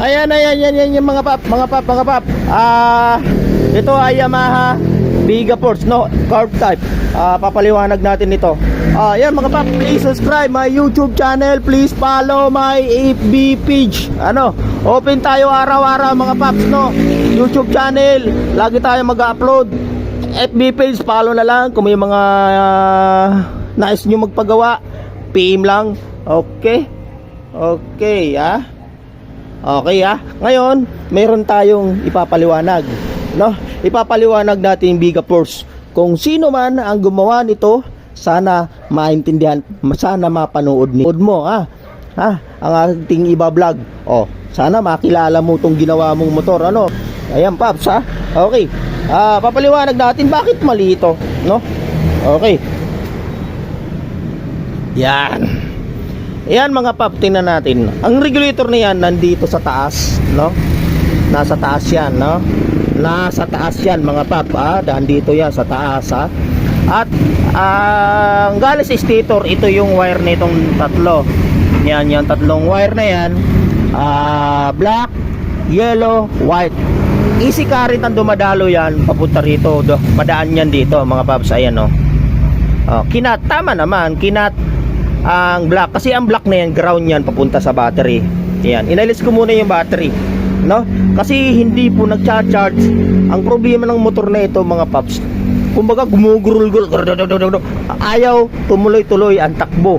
Ayan, yan yung mga pap. Ito ay Yamaha Biga Force, no? Carb type. Papaliwanag natin ito. Ayan mga pap, please subscribe my YouTube channel. Please follow my FB page. Open tayo araw-araw mga paps, no? YouTube channel, lagi tayo mag-upload. FB page, follow na lang. Kung may mga nais nyo magpagawa, PM lang. Okay, ngayon, mayroon tayong ipapaliwanag, no? Ipapaliwanag natin yung Biga Force. Kung sino man ang gumawa nito, sana maintindihan, sana mapanood mo, ang ating iba-vlog. Sana makilala mo tong ginawa mong motor, Ayan, paps, Okay. Papaliwanag natin bakit mali ito, no? Okay. Yan mga pap, tingnan natin. Ang regulator na yan nandito sa taas, no? Nasa taas yan, no? Nasa taas yan mga pap, nandito yan sa taas, At ang galing sa stator, ito yung wire nitong tatlo. Yan, yung tatlong wire na yan. Black, yellow, white. Easy current ang dumadalo yan papunta rito. Madaan yan dito mga paps. Ayan, no? Kinat, tama naman, kinat ang black, kasi ang black na yan, ground yan papunta sa battery. Yan, inalis ko muna yung battery, no? Kasi hindi po nagcha-charge. Ang problema ng motor na ito mga paps, kumbaga gumugurul-gurul, ayaw tumuloy-tuloy ang takbo.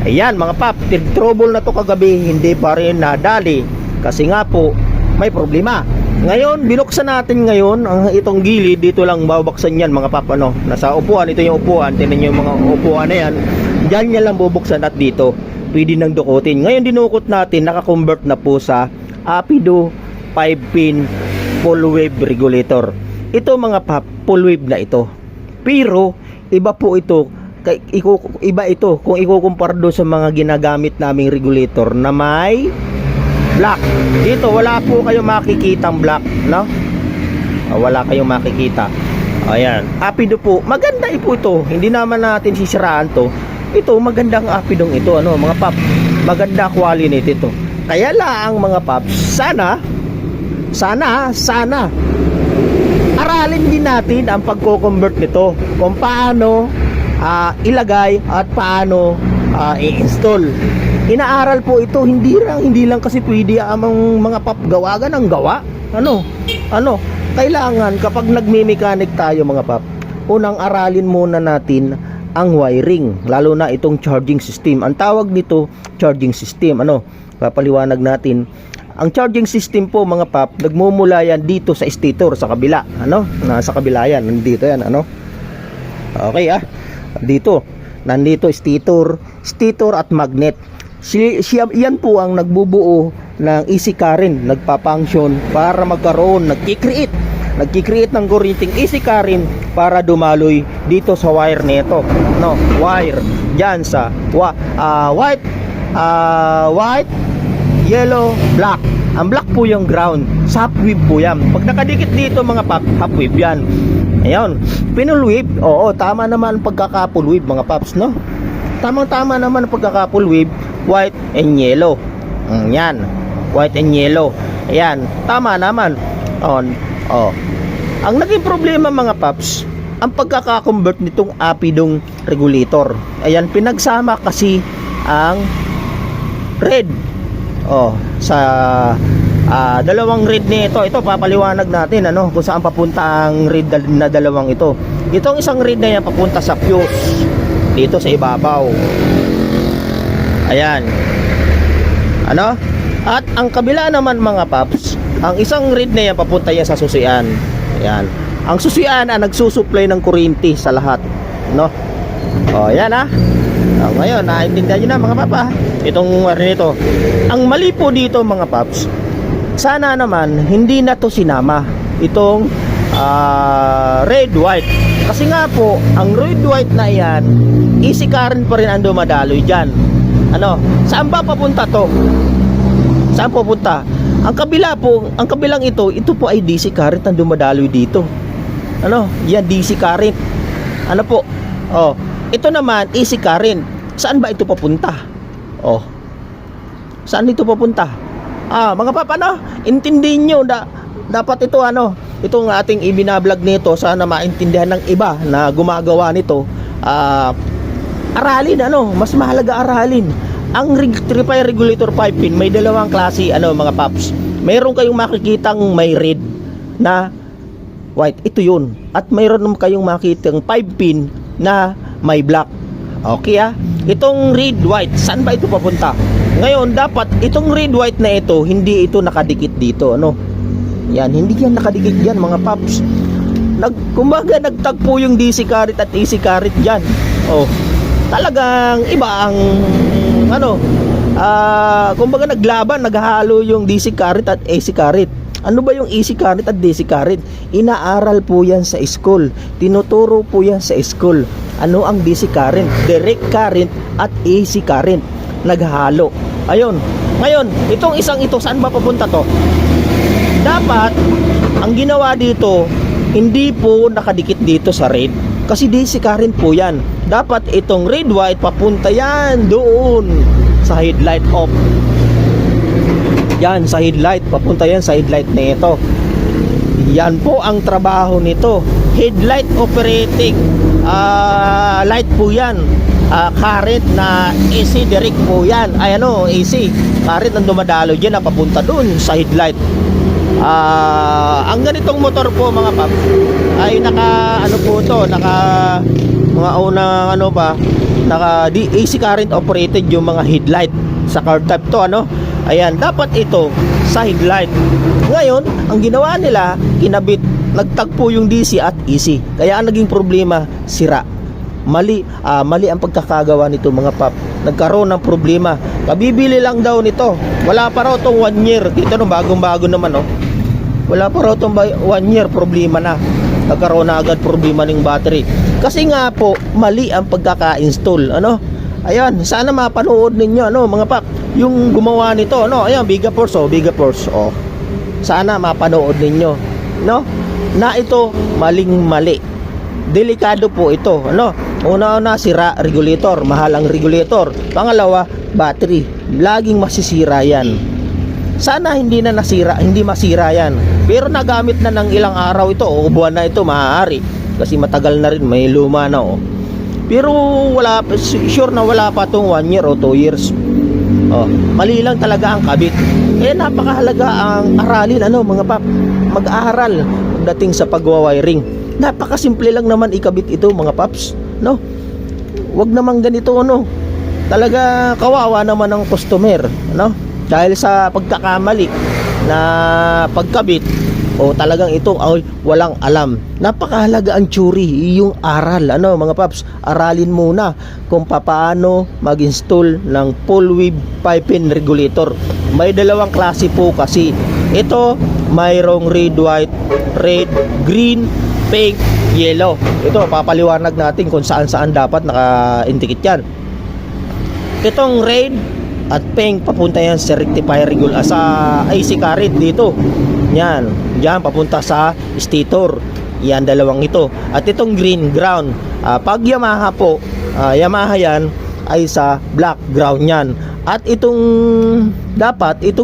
Ayan mga pap, trouble na to kagabi, hindi pa rin nadali kasi nga po may problema. Ngayon, binuksan natin ngayon ang itong gilid, dito lang babaksan yan mga pap, nasa upuan, ito yung upuan, tingnan nyo yung mga upuan na yan. Diyan niya lang bubuksan at dito pwede nang dukutin. Ngayon dinukot natin, naka-convert na po sa Apido 5-pin full wave regulator. Ito mga pap, full wave na ito. Pero iba po ito, iba ito kung ikukumpara doon sa mga ginagamit naming regulator na may black. Dito wala po kayong makikitang black, no? Wala kayong makikita. Ayan, Apido po, maganda po ito. Hindi naman natin sisiraan to. Ito, magandang Apidong ito, mga pap. Maganda quality ito. Kaya lang mga pap, sana aralin din natin ang pagko-convert nito. Kung paano ilagay at paano i-install. Inaaral po ito, hindi lang kasi pwede ang mga pap gawagan ng gawa. Kailangan kapag nagme-mechanic tayo mga pap, unang aralin muna natin ang wiring, lalo na itong charging system. Ang tawag nito charging system. Papaliwanag natin. Ang charging system po mga pap, nagmumula yan dito sa stator sa kabila, nasa kabila yan, nandito yan, Okay, nandito stator at magnet. Yan po ang nagbubuo ng easy current, nagpa-function para magkaroon, nagki-create ng kuryenteng easy current para dumaloy dito sa wire nito, wire diyan sa white, yellow, black. Ang black po yung ground, half wave po yan. Pag nakadikit dito mga pap, half wave yan. Ayun, full wave, tama naman ang pagkaka-full wave mga paps, no? Tama naman ang pagkaka-full wave, white and yellow. Yan, white and yellow. Ayan, tama naman. Ang naging problema mga paps, ang pagkaka-convert nitong Apidong regulator. Ayan, pinagsama kasi ang red. Sa dalawang red nito, ito papaliwanag natin kung saan papunta ang red na dalawang ito. Itong isang red na yan papunta sa fuse dito sa ibabaw. Ayan. At ang kabila naman mga paps, ang isang red na yan papunta yan sa susian. Ayan. Ang susian nagsusupply ng kuryente sa lahat, Ayan ngayon, naintindihan nyo na mga papa itong nito. Ang mali po dito mga paps, sana naman hindi na to sinama itong red white, kasi nga po ang red white na yan, easy current pa rin ang dumadaloy dyan. Saan ba papunta to? Saan pupunta? Ang kabila po, ang kabilang ito po ay DC current ang dumadaloy dito. Yan DC current. Ito naman AC current. Saan ba ito papunta? Saan ito papunta? Mga pap, intindihin nyo, dapat ito, itong ating ibinablog nito, sana maintindihan ng iba na gumagawa nito. Aralin, mas mahalaga aralin. Ang rectifier regulator 5-pin, may dalawang klase, mga paps. Mayroon kayong makikitang may red na white, ito yun. At mayroon naman kayong makikitang 5-pin na may black. Okay, itong red white, saan ba ito papunta? Ngayon, dapat itong red white na ito, hindi ito nakadikit dito, yan, hindi yan nakadikit yan, mga paps. Kumbaga nagtagpo yung DC current at AC current dyan. Talagang iba ang kumbaga naglaban, naghahalo yung DC current at AC current. Ano ba yung AC current at DC current? Inaaral po yan sa school, tinuturo po yan sa school. Ano ang DC current, direct current at AC current, naghahalo. Ayun, ngayon itong isang ito, saan ba papunta to? Dapat ang ginawa dito, hindi po nakadikit dito sa red, kasi DC current po yan. Dapat itong red white papunta yan doon sa headlight off. Yan, sa headlight, papunta yan sa headlight na ito. Yan po ang trabaho nito. Headlight operating light po yan. Current na AC direct po yan. AC current ang dumadalo dyan na papunta doon sa headlight. Ang ganitong motor po, mga paps, ay naka mga unang naka AC current operated yung mga headlight sa car type to, ayan, dapat ito sa headlight. Ngayon, ang ginawa nila, nagtagpo yung DC at AC, kaya ang naging problema, sira. Mali ang pagkakagawa nito, mga pap. Nagkaroon ng problema. Kabibili lang daw nito, wala pa raw tong 1 year dito, bagong-bago naman, wala pa raw tong 1 year, problema na. Nagkaroon na agad problema ng battery, kasi nga po mali ang pagkaka-install. Ayan, sana mapanood ninyo, mga pap, yung gumawa nito, ayan, Biga Force, sana mapanood ninyo, na ito maling-mali. Delikado po ito, una-una, sira regulator, mahal ang regulator. Pangalawa, battery, laging masisira yan. Sana hindi masira yan. Pero nagamit na ng ilang araw ito o buwan na ito, maaari, kasi matagal na rin, may luma na. Pero sure na wala pa tong 1 year o 2 years. Mali lang talaga ang kabit. Napakahalaga ang aralin, mga pap. Mag-aaral dating sa pagwa-wiring. Napakasimple lang naman ikabit ito, mga paps, Wag naman ganito, Talaga kawawa naman ang customer, dahil sa pagkakamali na pagkabit, talagang ito ay walang alam. Napakahalaga ang theory, yung aral, mga paps. Aralin muna kung paano mag-install ng full wave 5-pin regulator. May dalawang klase po kasi. Ito, mayroong red, white, red, green, pink, yellow. Ito, papaliwanag natin kung saan-saan dapat naka-indicate yan. Itong red at pink, papunta yan sa rectifier sa AC current dito. Yan, diyan papunta sa stator. Yan, dalawang ito. At itong green, ground. Pag Yamaha po, Yamaha yan ay sa black, ground yan. At itong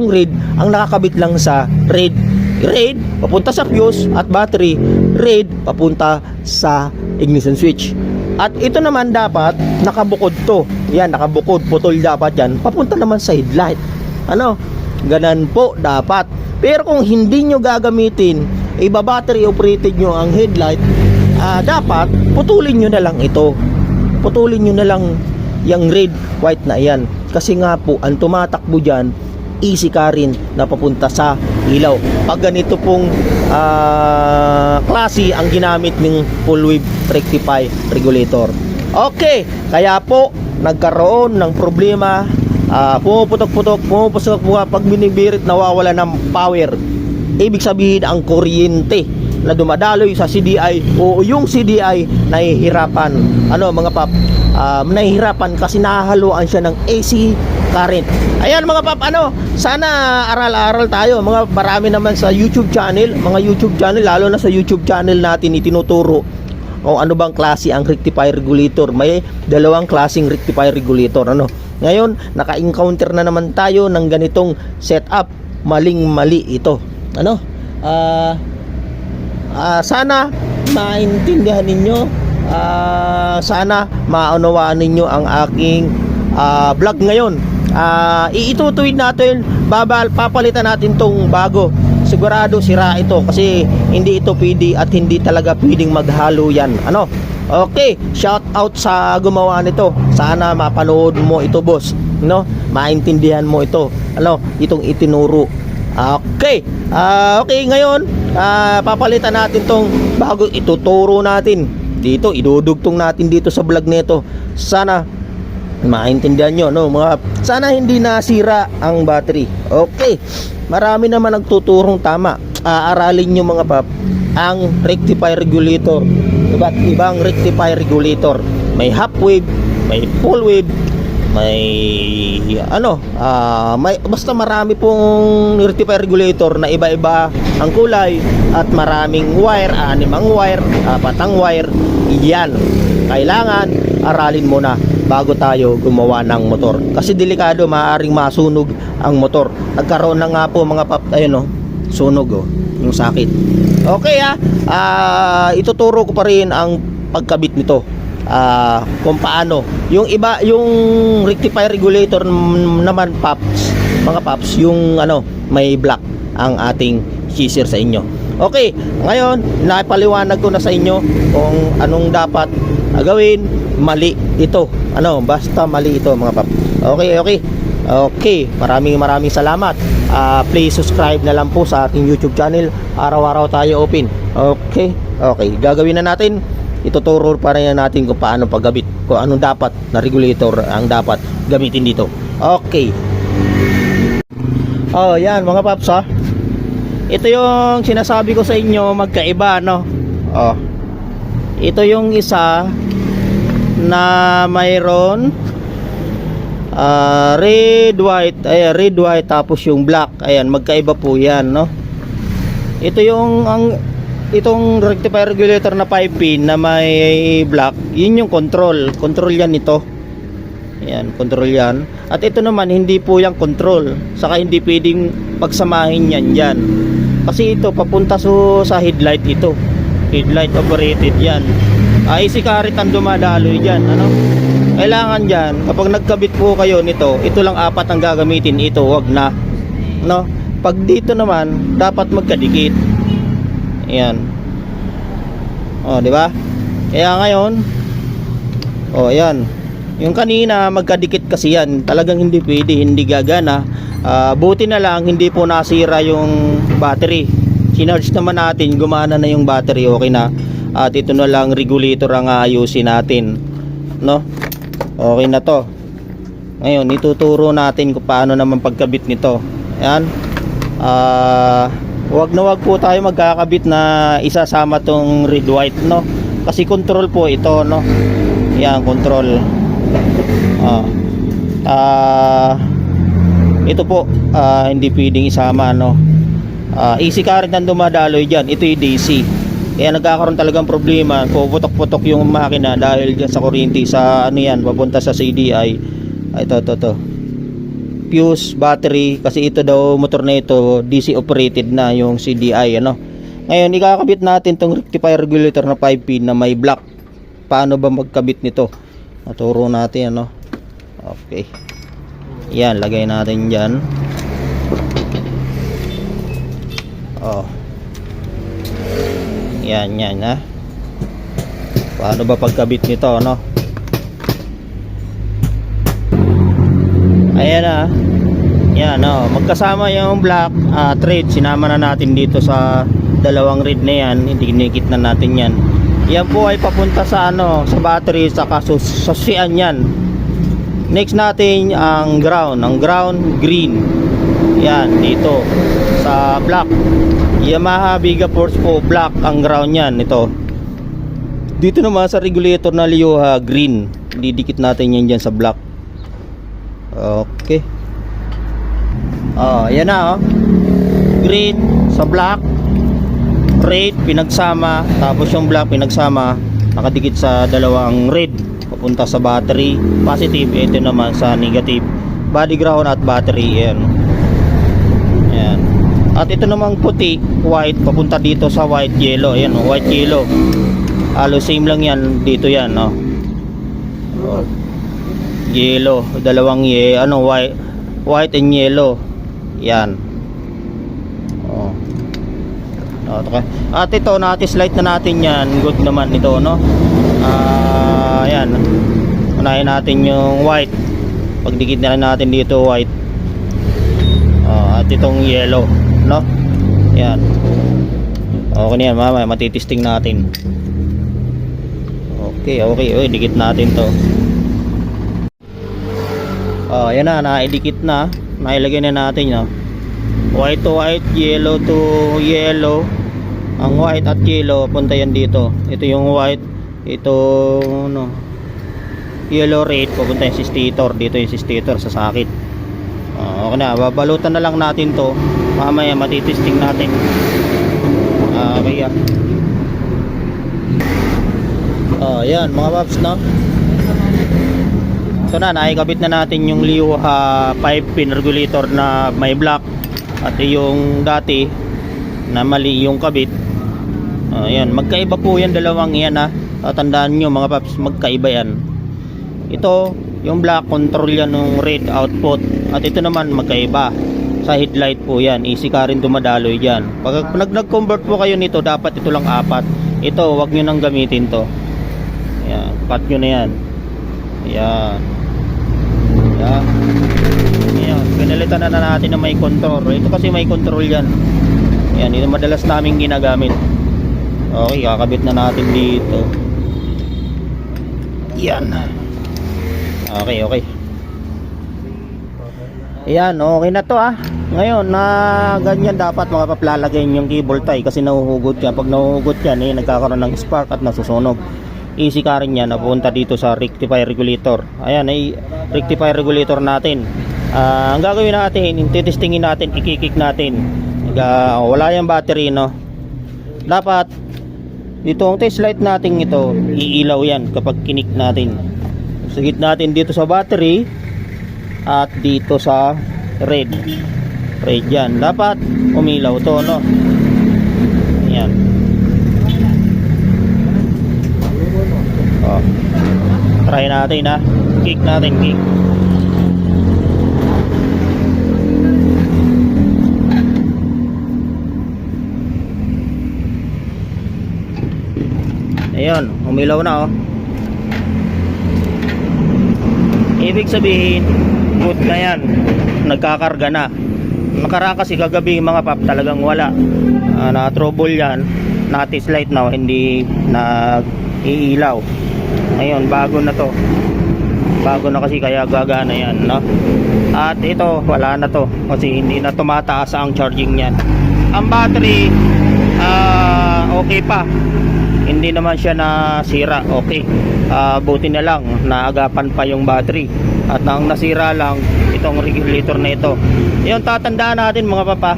red ang nakakabit lang sa red. Red papunta sa fuse at battery, red papunta sa ignition switch. At ito naman dapat nakabukod to. Yan, nakabukod, putol dapat yan, papunta naman sa headlight. Ganan po dapat. Pero kung hindi nyo gagamitin, iba-battery operated nyo ang headlight, dapat putulin nyo na lang ito. Putulin nyo na lang yung red, white na yan. Kasi nga po, ang tumatakbo dyan, AC current na papunta sa ilaw. Pag ganito pong klase ang ginamit ng full wave rectifier regulator. Okay, kaya po nagkaroon ng problema, pumuputok pag binibirit, nawawala ng power. Ibig sabihin ang kuryente na dumadaloy sa CDI o yung CDI nahihirapan. Mga pap, nahihirapan kasi nahahaluan siya ng AC current. Ayan, mga pap, sana aral-aral tayo. Marami naman sa YouTube channel, lalo na sa YouTube channel natin, itinuturo kung ano bang klase ang rectifier regulator. May dalawang klaseng rectifier regulator. Ngayon, naka-encounter na naman tayo ng ganitong setup, maling-mali ito. Ano? Sana maintindihan ninyo, sana maunawaan ninyo ang aking vlog ngayon. Iitutuwid natin, papalitan natin tong bago. Sigurado sira ito kasi hindi ito pwede at hindi talaga pwedeng maghalo yan. Ano? Okay, shout out sa gumawa nito. Sana mapanood mo ito, boss. No? Maintindihan mo ito. Ano? Itong itinuro. Okay. Okay, ngayon papalitan natin tong bago, ituturo natin dito, idudugtong natin dito sa vlog nito. Sana maintindihan nyo, no? Sana hindi nasira ang battery. Okay, marami naman nagtuturong tama. Aralin nyo mga pap ang rectifier regulator. Iba't ibang rectifier regulator. May half wave, may full wave, may basta marami pong rectifier regulator na iba-iba ang kulay at maraming wire, 6 ang wire, 4 ang wire. Yan, kailangan aralin mo na bago tayo gumawa ng motor kasi delikado, maaaring masunog ang motor. Nagkaroon na nga po mga pap, ayun, sunog, yung sakit. Okay, ituturo ko pa rin ang pagkabit nito. Kung paano yung iba, yung rectifier regulator naman paps, mga paps, yung may black ang ating kisir sa inyo. Okay, ngayon napaliwanag ko na sa inyo kung anong dapat gawin. Mali ito, basta mali ito mga paps. Okay, maraming salamat. Please subscribe na lang po sa ating YouTube channel. Araw-araw tayo open. Okay, gagawin na natin. Ituturo pa rin natin kung paano paggamit, kung anong dapat na regulator ang dapat gamitin dito. Okay. Yan mga paps, ito yung sinasabi ko sa inyo, magkaiba, no? Ito yung isa na mayroon red white tapos yung black. Ayan, magkaiba po yan, no? Ito yung itong rectifier regulator na 5-pin na may black, yun yung control yan ito. Ayan, control yan. At ito naman hindi po yung control, saka hindi pwedeng pagsamahin yan dyan kasi ito papunta sa headlight. Ito headlight operated yan. Easy current ang dumadaloy dyan. Kailangan dyan kapag nagkabit po kayo nito, ito lang 4 ang gagamitin, ito wag na, no? Pag dito naman dapat magkadikit. Ayan. Di ba? Kaya ngayon, ayan. Yung kanina magkadikit kasi yan. Talagang hindi pwede, hindi gagana. Buti na lang hindi po nasira yung battery. Sinarge naman natin, gumana na yung battery, okay na. At ito na lang regulator ang ayusin natin, no? Okay na to. Ngayon, ituturo natin kung paano naman pagkabit nito. Ayan. Wag po tayo magkakabit na isasama tong red white, no? Kasi control po ito, no? Yan, control. Ito po, hindi pwedeng isama, no? Easy current ang dumadaloy dyan. Ito yung DC. Kaya nagkakaroon talagang problema, puputok-putok yung makina dahil dyan sa kuryente, sa papunta sa CDI. Ito. Fuse, battery, kasi ito daw motor na ito DC operated na yung CDI, Ngayon ikakabit natin tong rectifier regulator na 5-pin na may black. Paano ba magkabit nito? Naturo natin, Okay. Yan, lagay natin diyan. Yan, Paano ba pagkabit nito, Ayan yan, magkasama yung black thread, sinama na natin dito sa dalawang red na yan, dinikit na natin yan. Yan po ay papunta sa sa battery, sa susian yan. Next natin ang ground green. Yan dito sa black. Yamaha Biga Force po, black ang ground yan. Ito dito naman sa regulator na Lioha, green. Didikit natin yan dyan sa black. Okay. Yan na, green sa black, red pinagsama, tapos yung black pinagsama, nakadikit sa dalawang red papunta sa battery, positive. Ito naman sa negative, body ground at battery. Yan. At ito namang puti, white, papunta dito sa white yellow. Ayan, white yellow. Halos same lang yan, dito yan, no. Oh. Yellow, dalawang white and yellow. Yan. Oh. Okay. At ito, na-slide na natin yan. Good naman ito, no. Ayan. Unahin natin yung white. Pagdikit na natin dito white. At itong yellow, no. Yan. Okay na yan, mamaya matitesting natin. Okay. Uy, dikit natin to. Yan na, naidikit na. Nailagay na natin, no. White to white, yellow to yellow. Ang white at yellow punta yan dito. Ito yung white, ito no, yellow red, pupunta yung stator. Dito yung stator sa sakit. Okay na, babalutan na lang natin to. Mamaya matitesting natin. Kaya yan mga paps, no. So na, naikabit na natin yung Liuha 5-pin regulator na may block. At yung dati na mali yung kabit. Ayan, magkaiba po yan, dalawang yan ha. Tandaan nyo mga paps, magkaiba yan. Ito, yung black, control yan ng red output. At ito naman magkaiba. Sa headlight po yan, easy ka rin dumadaloy dyan. Pag nag-convert po kayo nito, dapat ito lang 4. Ito, wag nyo nang gamitin to. Ayan, cut nyo na yan. Ayan. Ayan. Ayan, pinalitan na natin na may control. Ito kasi may control yan. Ayan, ito madalas namin ginagamit. Okay, kakabit na natin dito. Ayan. Okay. Ayan, okay na to ah. Ngayon, na ganyan dapat mga paplalagay yung cable tie kasi nahuhugot yan. Pag nahuhugot yan, nagkakaroon ng spark at nasusunog. Easy ka rin yan, napunta dito sa rectifier regulator. Ayan, ay rectifier regulator natin. Ang gagawin natin, titestingin natin, ikikik natin. Wala yung battery, no. Dapat dito ang test light natin ito, iilaw yan kapag kinik natin. Sigit natin dito sa battery at dito sa red yan. Dapat umilaw to, no. Ayan. Try natin ha. Kick natin, kick. Ayun, umilaw na oh. Ibig sabihin, good na yan. Nagkakarga na. Nakaraan kasi kagabi mga pap, talagang wala. Na trouble yan. Natis light na, hindi nag-iilaw. Ngayon, bago na to. Bago na kasi kaya gagana yan, no? At ito, wala na to. Kasi hindi na tumataas ang charging yan. Ang battery, okay pa. Hindi naman siya nasira, okay. Buti na lang naagapan pa yung battery. At nang nasira lang itong regulator na ito. Yung tatandaan natin mga papa,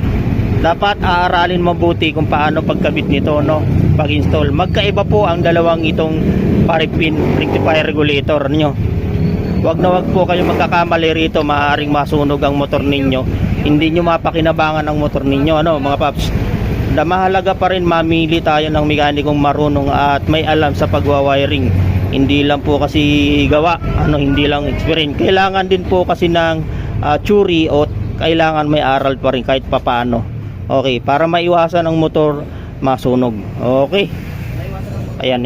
dapat aaralin mabuti kung paano pagkabit nito, no, pag-install. Magkaiba po ang dalawang itong 5-pin rectifier regulator nyo. Wag na wag po kayo magkakamali rito, maaaring masunog ang motor ninyo. Hindi nyo mapakinabangan ang motor ninyo, ano mga paps. Mahalaga pa rin mamili tayo ng mekanikong marunong at may alam sa pagwa-wiring. Hindi lang po kasi gawa, hindi lang experience. Kailangan din po kasi ng theory o kailangan may aral pa rin kahit papaano. Okay, para maiwasan ang motor masunog. Okay. Ayan.